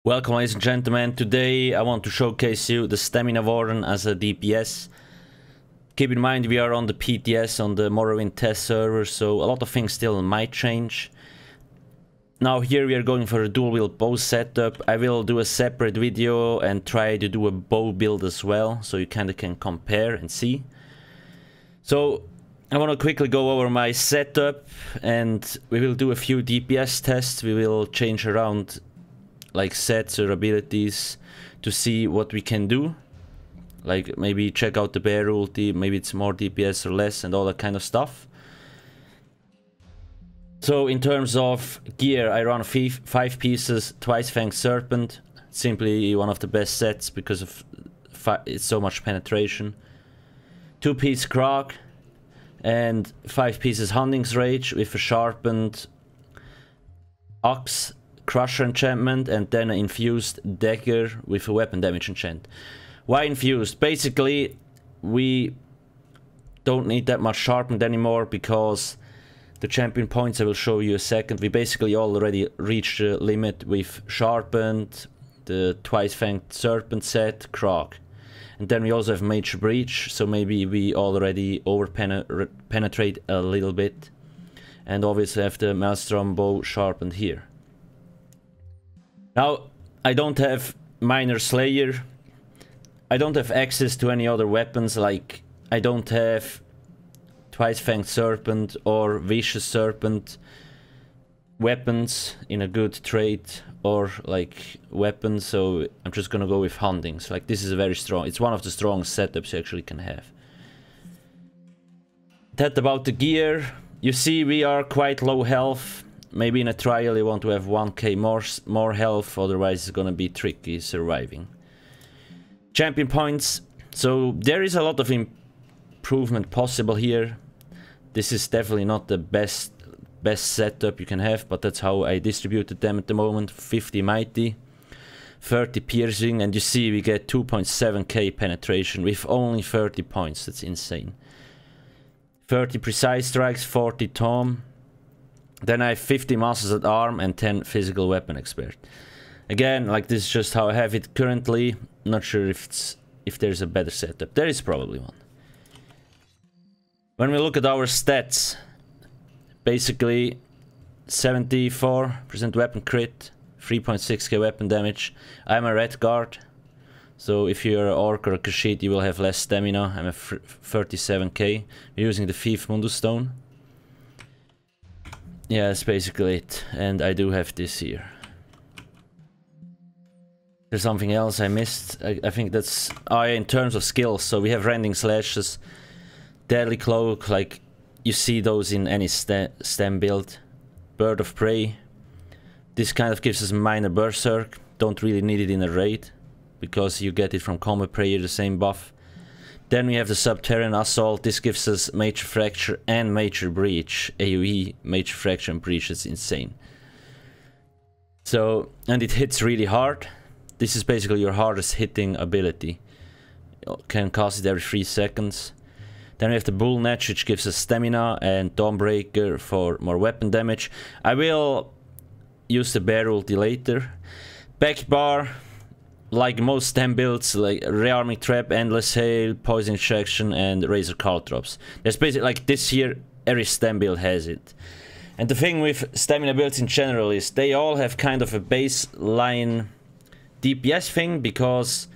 Welcome, ladies and gentlemen. Today I want to showcase you the Stamina Warden as a DPS. Keep in mind we are on the PTS, on the Morrowind test server, so a lot of things still might change. Now here we are going for a dual wield bow setup. I will do a separate video and try to do a bow build as well, so you kinda can compare and see. So I want to quickly go over my setup and we will do a few DPS tests. We will change around like sets or abilities to see what we can do, like maybe check out the bear ulti, maybe it's more DPS or less and all that kind of stuff. So in terms of gear, I run 5 pieces Twice Fanged Serpent, simply one of the best sets because of it's so much penetration. 2-piece Krog and 5 pieces Hunting's Rage with a sharpened Ox Crusher enchantment and then an infused dagger with a weapon damage enchant. Why infused? Basically, we don't need that much sharpened anymore because the champion points I will show you a second. We basically already reached the limit with sharpened, the Twice Fanged Serpent set, Krog. And then we also have Major Breach, so maybe we already penetrate a little bit. And obviously have the Maelstrom bow sharpened here. Now, I don't have Minor Slayer. I don't have access to any other weapons, like I don't have Twice Fanged Serpent or Vicious Serpent weapons in a good trade or like weapons, so I'm just gonna go with Huntings. Like this is a very strong, it's one of the strongest setups you actually can have. That about the gear. You see we are quite low health. Maybe in a trial you want to have 1k more health, otherwise it's gonna be tricky surviving. Champion points. So there is a lot of improvement possible here. This is definitely not the best setup you can have, but that's how I distributed them at the moment. 50 mighty, 30 piercing, and you see we get 2.7k penetration with only 30 points. That's insane. 30 precise strikes, 40 tome. Then I have 50 masters at arm and 10 physical weapon expert. Again, like this is just how I have it currently. Not sure if there's a better setup. There is probably one. When we look at our stats, basically 74% weapon crit, 3.6k weapon damage. I'm a red guard, so if you're an orc or a Khajiit you will have less stamina. I'm a 37k. We're using the Thief Mundus Stone. Yeah, that's basically it. And I do have this here. There's something else I missed. I think that's... Oh yeah, in terms of skills. So we have Rending Slashes, Deadly Cloak, like you see those in any stem build. Bird of Prey. This kind of gives us minor Berserk. Don't really need it in a raid, because you get it from Combat Prayer, the same buff. Then we have the Subterranean Assault. This gives us Major Fracture and Major Breach. AoE, Major Fracture and Breach, is insane. So, and it hits really hard. This is basically your hardest hitting ability. You can cast it every 3 seconds. Then we have the Bull Netch, which gives us Stamina, and Dawnbreaker for more weapon damage. I will use the Bear ulti later. Back bar. Like most stem builds, like Rearming Trap, Endless Hail, Poison Injection, and Razor Caltrops. There's basically, like this here, every stem build has it. And the thing with stamina builds in general is they all have kind of a baseline DPS thing, because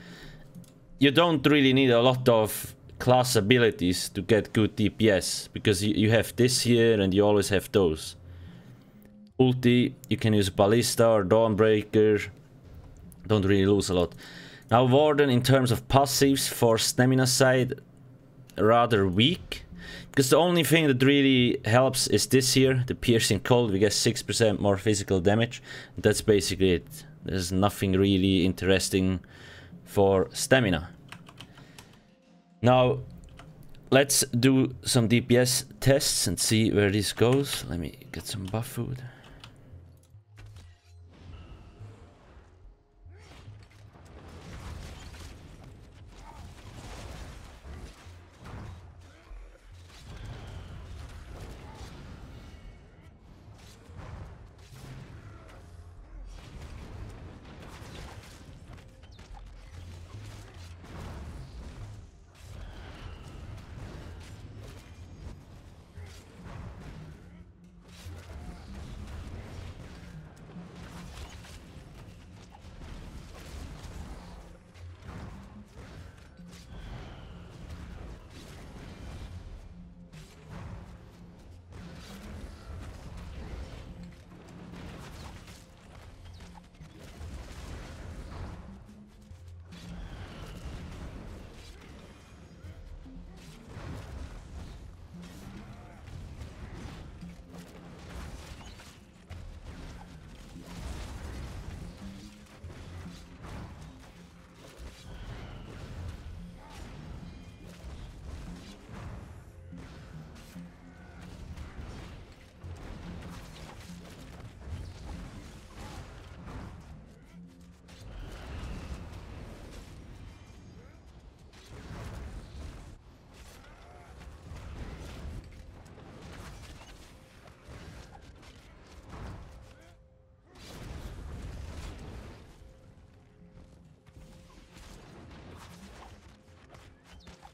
you don't really need a lot of class abilities to get good DPS, because you have this here and you always have those. Ulti, you can use Ballista or Dawnbreaker. Don't really lose a lot. Now Warden, in terms of passives for stamina side, rather weak, because the only thing that really helps is this here, the Piercing Cold. We get 6% more physical damage. That's basically it. There's nothing really interesting for stamina. Now let's do some DPS tests and see where this goes. Let me get some buff food.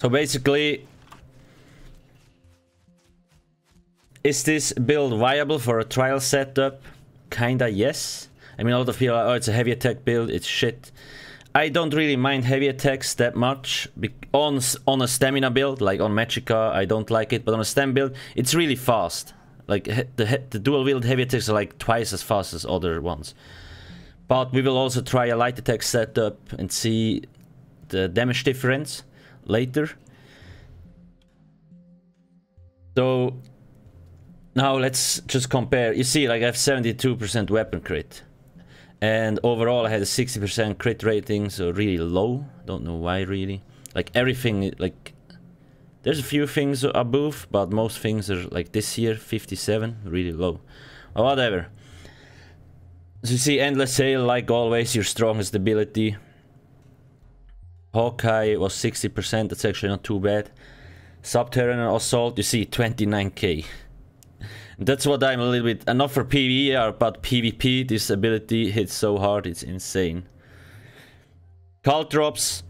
So basically, is this build viable for a trial setup? Kinda yes. I mean, a lot of people are, oh, it's a heavy attack build, it's shit. I don't really mind heavy attacks that much. On a stamina build, like on Magica, I don't like it, but on a stam build, it's really fast. Like, the dual wield heavy attacks are like twice as fast as other ones. But we will also try a light attack setup and see the damage difference later. So now let's just compare. You see, like I have 72% weapon crit. And overall I had a 60% crit rating, so really low. Don't know why really. Like everything, like there's a few things above, but most things are like this here, 57, really low. Or whatever. So you see, Endless Sail, like always, your strongest ability. Hawkeye was 60%, that's actually not too bad. Subterranean Assault, you see, 29k. That's what I'm a little bit, and not for PvE, but PvP, this ability hits so hard, it's insane. Caltrops,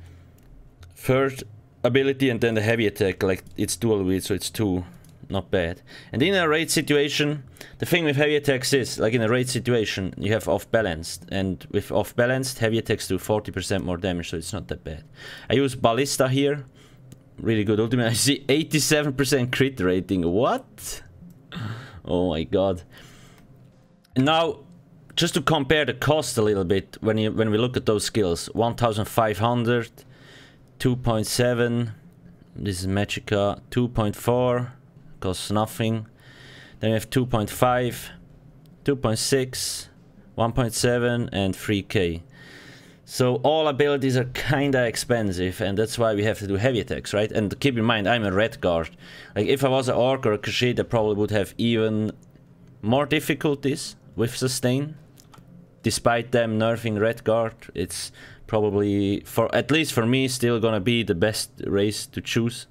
third ability, and then the heavy attack, like it's dual wield, so it's 2, not bad. And in a raid situation, the thing with heavy attacks is, like in a raid situation, you have off-balanced, and with off-balanced, heavy attacks do 40% more damage, so it's not that bad. I use Ballista here, really good ultimate. I see 87% crit rating, what? Oh my god. Now, just to compare the cost a little bit, when we look at those skills, 1500, 2.7, this is Magica, 2.4, costs nothing. Then we have 2.5, 2.6, 1.7, and 3k. So all abilities are kinda expensive, and that's why we have to do heavy attacks, right? And keep in mind, I'm a red guard. Like if I was an orc or a Khajiit, I probably would have even more difficulties with sustain. Despite them nerfing red guard, it's probably, for at least for me, still gonna be the best race to choose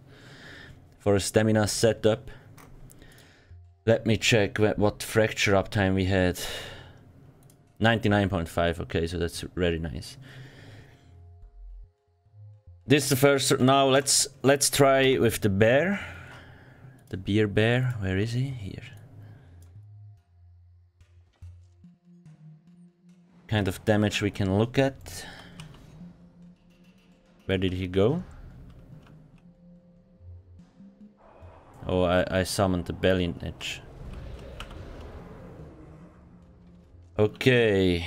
for a stamina setup. Let me check what fracture uptime we had. 99.5, okay, so that's very nice. This is the first. Now let's try with the bear. The bear. Where is he? Here. Kind of damage we can look at. Where did he go? Oh, I summoned the belly edge. Okay.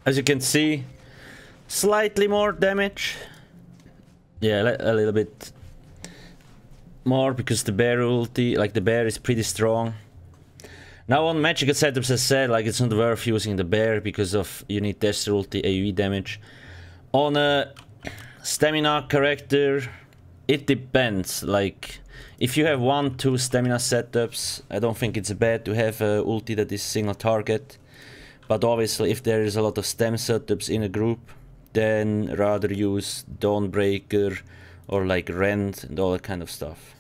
As you can see, slightly more damage. Yeah, a little bit more because the bear ulti, like the bear is pretty strong. Now on Magica setups, I said, like it's not worth using the bear because of you need Tester ulti AoE damage. On a stamina character, it depends. Like if you have 1-2 stamina setups, I don't think it's bad to have a ulti that is single target. But obviously if there is a lot of stem setups in a group, then rather use Dawnbreaker or like Rend and all that kind of stuff.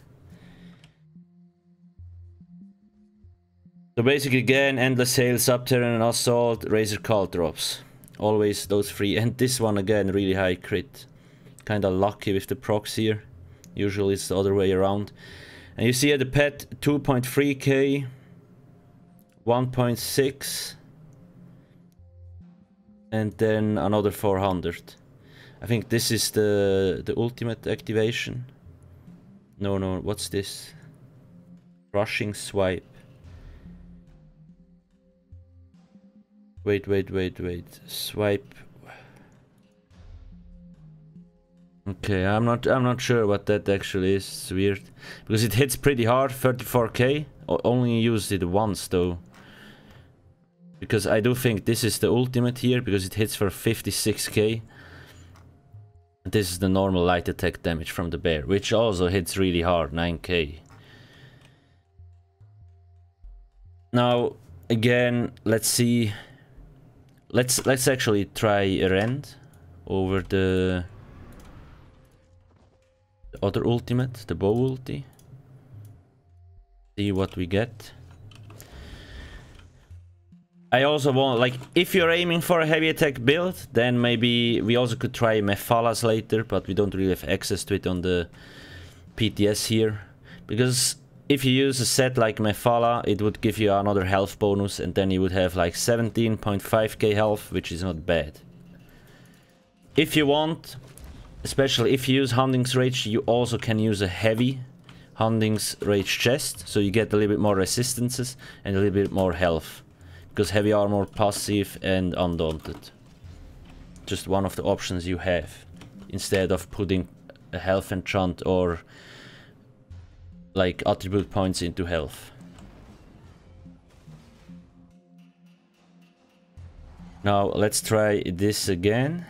So basically again, Endless Hail, Subterranean Assault, Razor Caltrops. Always those three. And this one again, really high crit. Kinda lucky with the procs here. Usually it's the other way around. And you see at the pet 2.3k, 1.6, and then another 400. I think this is the ultimate activation. No, what's this? Rushing Swipe. Wait. Swipe. Okay, I'm not sure what that actually is. It's weird. Because it hits pretty hard, 34k. Only used it once though. Because I do think this is the ultimate here, because it hits for 56k. This is the normal light attack damage from the bear, which also hits really hard, 9k. Now, again, let's see. Let's actually try a Rend over the other ultimate, the bow ulti. See what we get. I also want, like, if you're aiming for a heavy attack build, then maybe we also could try Mephalas later, but we don't really have access to it on the PTS here. Because if you use a set like Mephala, it would give you another health bonus, and then you would have like 17.5k health, which is not bad. If you want, especially if you use Hunting's Rage, you also can use a heavy Hunting's Rage chest, so you get a little bit more resistances and a little bit more health. Because heavy armor, passive and undaunted. Just one of the options you have, instead of putting a health enchant or like attribute points into health. Now let's try this again.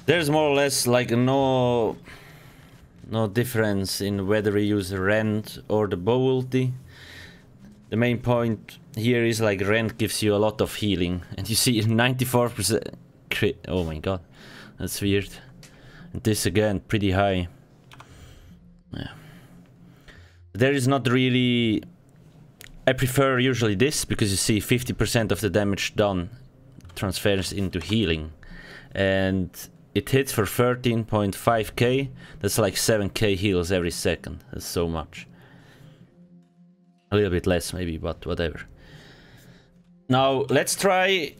There's more or less like no difference in whether we use Rend or the bow ulti. The main point here is like Rend gives you a lot of healing, and you see 94% crit. Oh my god, that's weird. And this again, pretty high. Yeah. There is not really. I prefer usually this because you see 50% of the damage done transfers into healing, and it hits for 13.5k. That's like 7k heals every second. That's so much. A little bit less maybe, but whatever. Now let's try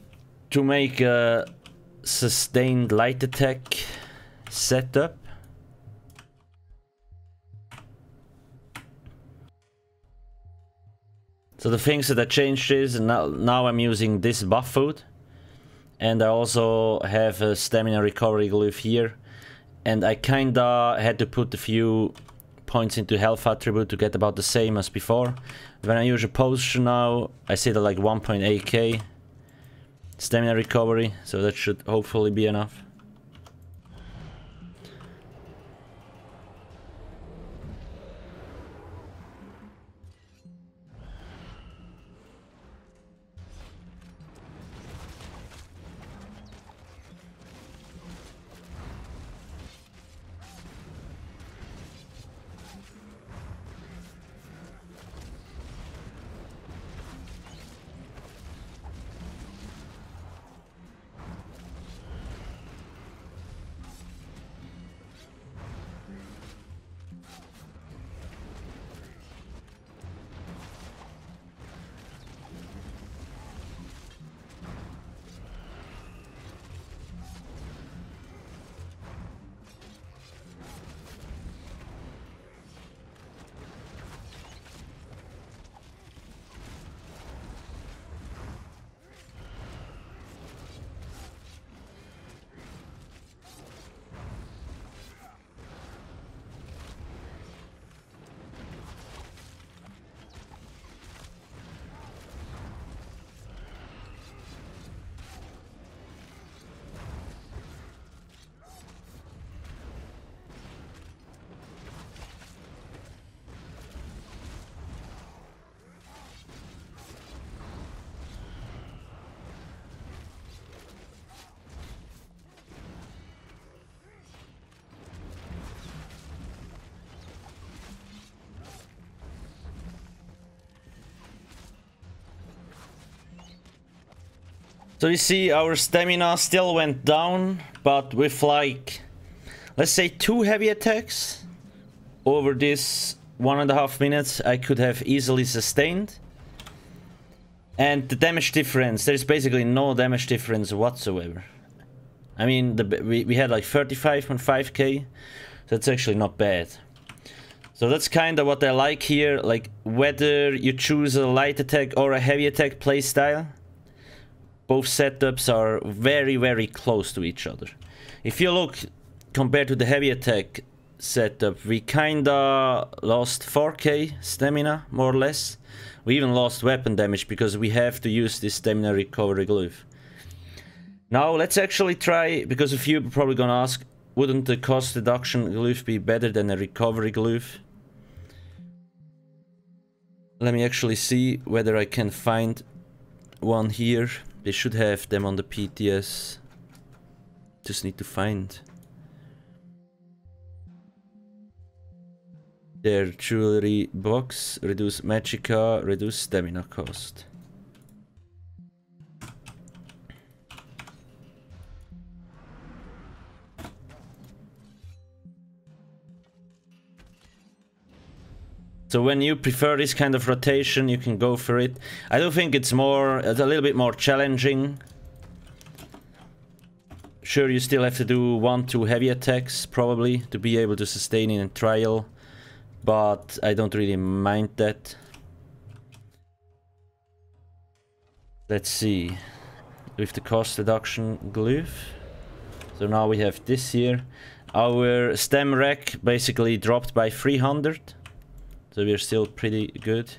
to make a sustained light attack setup. So the things that I changed is now I'm using this buff food. And I also have a stamina recovery glyph here. And I kinda had to put a few points into health attribute to get about the same as before. When I use a potion now, I see that like 1.8k stamina recovery, so that should hopefully be enough. So you see our stamina still went down, but with like, let's say 2 heavy attacks over this 1.5 minutes, I could have easily sustained. And the damage difference, there's basically no damage difference whatsoever. I mean, we had like 35.5k, so that's actually not bad. So that's kind of what I like here, like whether you choose a light attack or a heavy attack playstyle, both setups are very, very close to each other. If you look compared to the heavy attack setup, we kinda lost 4k stamina, more or less. We even lost weapon damage because we have to use this stamina recovery glyph. Now let's actually try, because a few are probably gonna ask, wouldn't the cost reduction glyph be better than a recovery glyph? Let me actually see whether I can find one here. They should have them on the PTS. Just need to find their jewelry box. Reduce magicka, reduce stamina cost. So when you prefer this kind of rotation, you can go for it. I do think it's a little bit more challenging. Sure, you still have to do 1-2 heavy attacks, probably, to be able to sustain in a trial. But I don't really mind that. Let's see. With the cost reduction glyph. So now we have this here. Our stem rack basically dropped by 300. So we're still pretty good.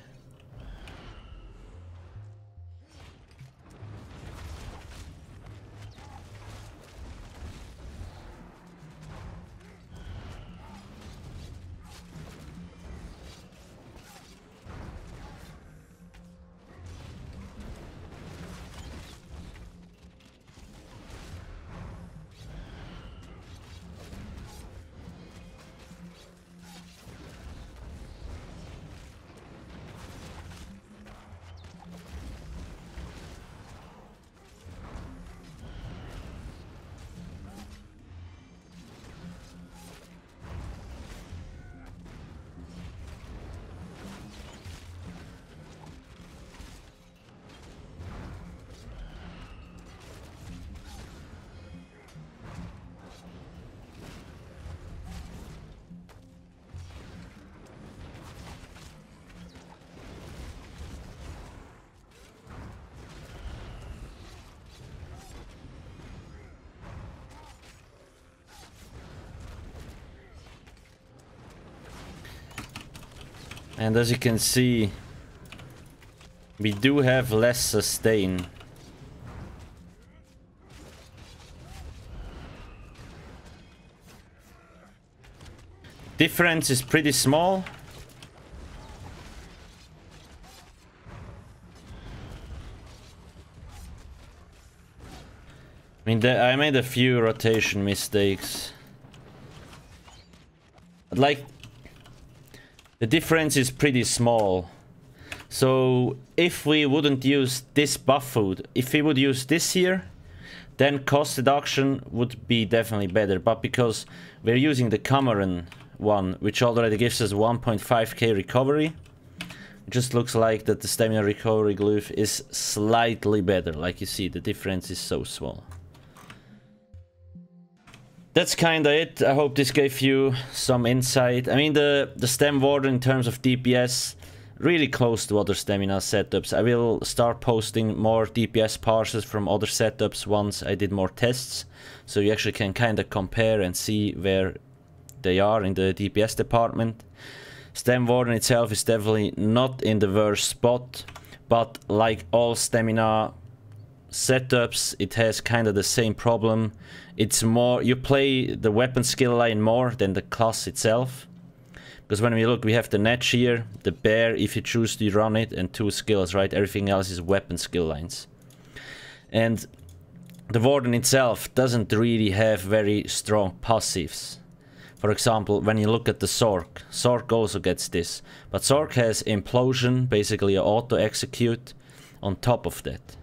And as you can see, we do have less sustain. Difference is pretty small. I mean, I made a few rotation mistakes. But like, the difference is pretty small. So if we wouldn't use this buff food, if we would use this here, then cost reduction would be definitely better. But because we're using the Cameron one, which already gives us 1.5k recovery, it just looks like that the stamina recovery glyph is slightly better. Like you see, the difference is so small. That's kinda it. I hope this gave you some insight. I mean, the stem warden in terms of DPS, really close to other stamina setups. I will start posting more DPS parsers from other setups once I did more tests, so you actually can kinda compare and see where they are in the DPS department. Stem warden itself is definitely not in the worst spot, but like all stamina setups, it has kind of the same problem. It's more, you play the weapon skill line more than the class itself. Because when we look, we have the Netch here, the bear if you choose to run it, and 2 skills, right? Everything else is weapon skill lines. And the warden itself doesn't really have very strong passives. For example, when you look at the Sork, Sork also gets this. But Sork has implosion, basically an auto execute on top of that.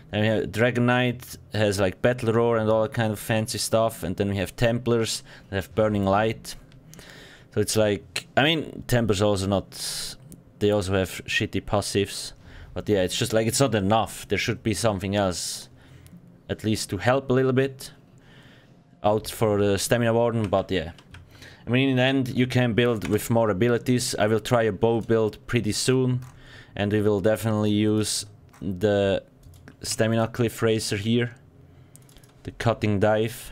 And we have Dragon Knight has like Battle Roar and all that kind of fancy stuff. And then we have Templars that have Burning Light. So it's like, I mean, Templars also not, they also have shitty passives. But yeah, it's just like, it's not enough. There should be something else, at least to help a little bit out for the stamina warden. But yeah, I mean, in the end, you can build with more abilities. I will try a bow build pretty soon. And we will definitely use the stamina cliff racer here, the cutting dive,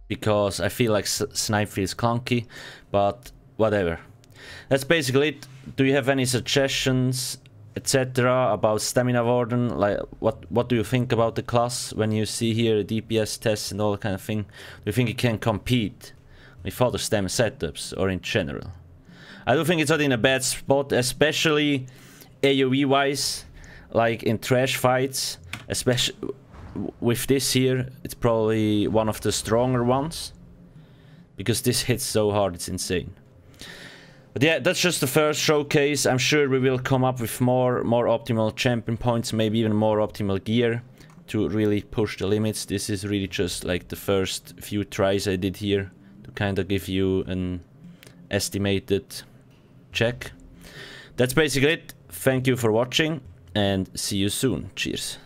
because I feel like snipe feels clunky, but whatever. That's basically it. Do you have any suggestions, etc. about stamina warden? Like, what do you think about the class when you see here DPS tests and all that kind of thing? Do you think it can compete with other stem setups or in general? I do think it's not in a bad spot, especially AoE wise. Like in trash fights, especially with this here, it's probably one of the stronger ones. Because this hits so hard, it's insane. But yeah, that's just the first showcase. I'm sure we will come up with more optimal champion points, maybe even more optimal gear to really push the limits. This is really just like the first few tries I did here to kind of give you an estimated check. That's basically it. Thank you for watching. And see you soon. Cheers.